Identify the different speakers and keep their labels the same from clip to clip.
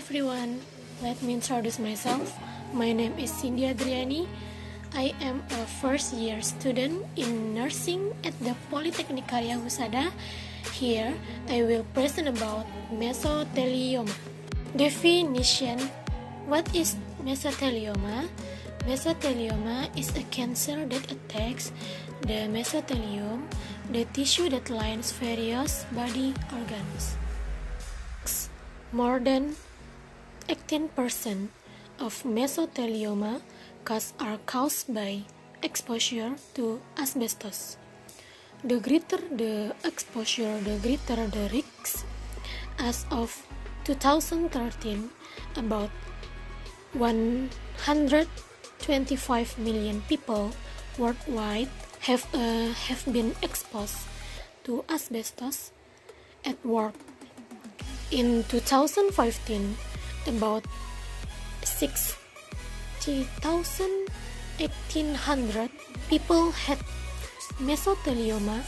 Speaker 1: everyone, let me introduce myself. My name is Cindy Adriani. I am a first-year student in nursing at the Polytechnic Karya Husada. Here, I will present about mesothelioma. Definition: what is mesothelioma? Mesothelioma is a cancer that attacks the mesothelium, the tissue that lines various body organs. More than 18% of mesothelioma cases are caused by exposure to asbestos. The greater the exposure, the greater the risk. As of 2013, about 125 million people worldwide have been exposed to asbestos at work. In 2015, about 1800 people had mesothelioma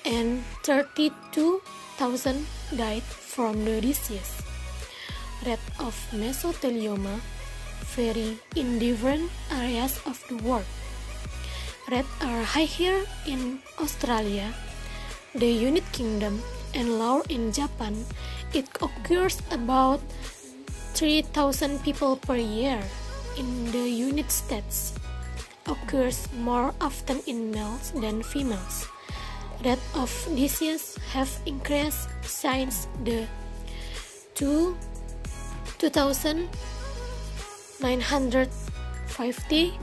Speaker 1: and 32,000 died from the disease. Rate of mesothelioma vary in different areas of the world. Rates are higher in Australia, the United Kingdom, and lower in Japan. It occurs about 3,000 people per year. In the United States, occurs more often in males than females. Rate of disease have increased since the 2,950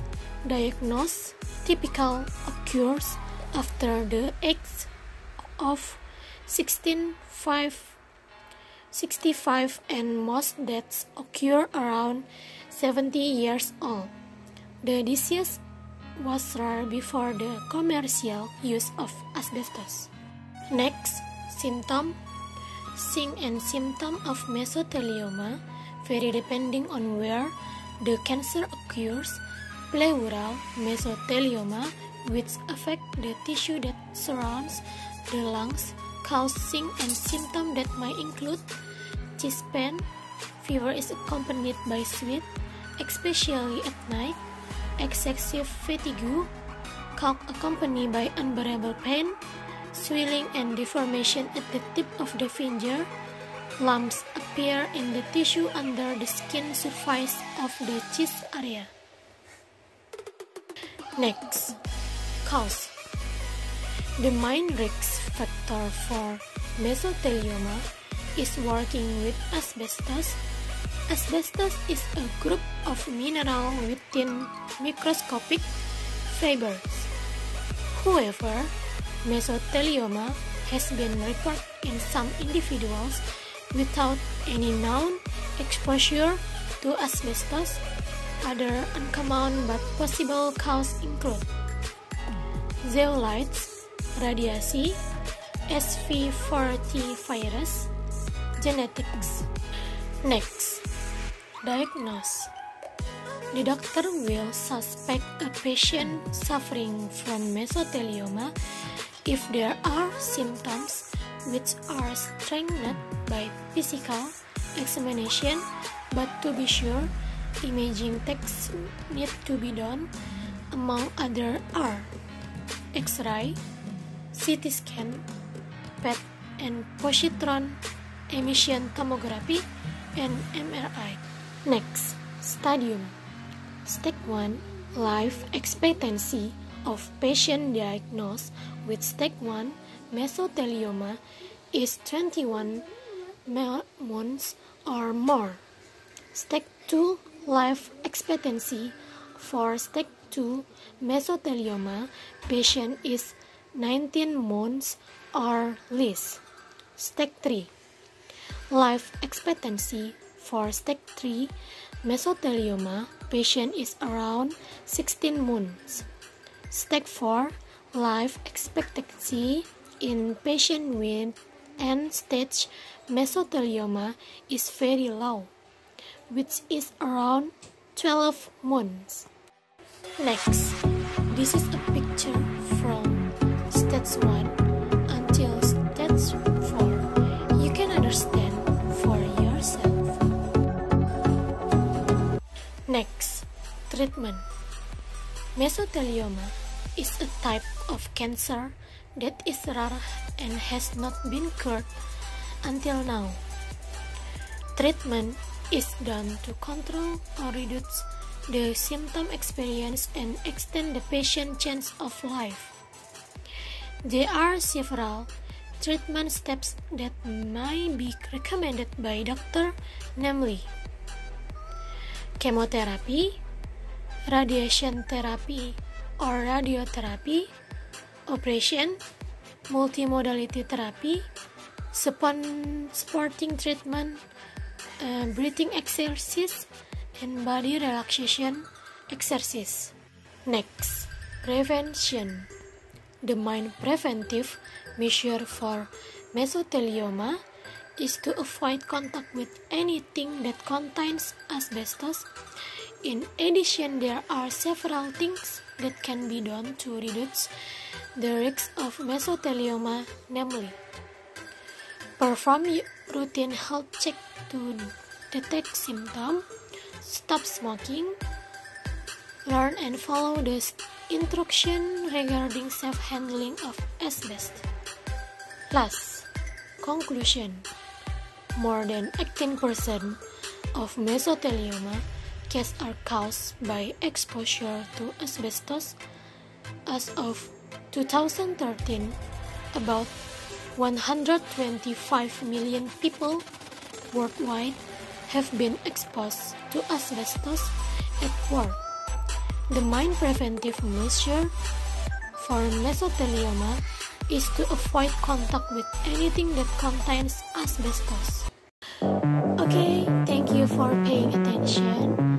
Speaker 1: diagnosis typically occurs after the age of 65 and most deaths occur around 70 years old. The disease was rare before the commercial use of asbestos. Next, symptom. Signs and symptoms of mesothelioma vary depending on where the cancer occurs. Pleural mesothelioma, which affects the tissue that surrounds the lungs, cause signs and symptoms that might include chest pain. Fever is accompanied by sweat, especially at night. Excessive fatigue, cough accompanied by unbearable pain, swelling and deformation at the tip of the finger. Lumps appear in the tissue under the skin surface of the chest area. Next, cause. The main risk factor for mesothelioma is working with asbestos. Asbestos is a group of minerals within microscopic fibers. However, mesothelioma has been reported in some individuals without any known exposure to asbestos. Other uncommon but possible causes include zeolites, radiation, SV40 virus, genetics. Next, diagnosis. The doctor will suspect a patient suffering from mesothelioma if there are symptoms which are strengthened by physical examination, but to be sure, imaging tests need to be done. Among other are X-ray, CT scan, PET and positron emission tomography, and MRI. Next, stadium. Stage 1, life expectancy of patient diagnosed with stage 1 mesothelioma is 21 months or more. Stage 2, life expectancy for stage 2 mesothelioma patient is 19 months or less. Stage 3, life expectancy for stage 3 mesothelioma patient is around 16 months. Stage 4, life expectancy in patient with end-stage mesothelioma is very low, which is around 12 months. Next, this is a picture from stage 1 until stage 4. You can understand for yourself. treatment. Mesothelioma is a type of cancer that is rare and has not been cured until now. Treatment is done to control or reduce the symptom experience and extend the patient's chance of life. There are several treatment steps that may be recommended by doctor, namely chemotherapy, radiation therapy or radiotherapy, operation, multimodality therapy, supporting treatment, breathing exercise, and body relaxation exercise. Next, prevention. The main preventive measure for mesothelioma is to avoid contact with anything that contains asbestos. In addition, there are several things that can be done to reduce the risk of mesothelioma, namely perform routine health check to detect symptoms, stop smoking, learn and follow the instruction regarding safe handling of asbestos. Last, conclusion. More than 18% of mesothelioma cases are caused by exposure to asbestos. As of 2013, about 125 million people worldwide have been exposed to asbestos at work. The main preventive measure for mesothelioma is to avoid contact with anything that contains asbestos. Okay, thank you for paying attention.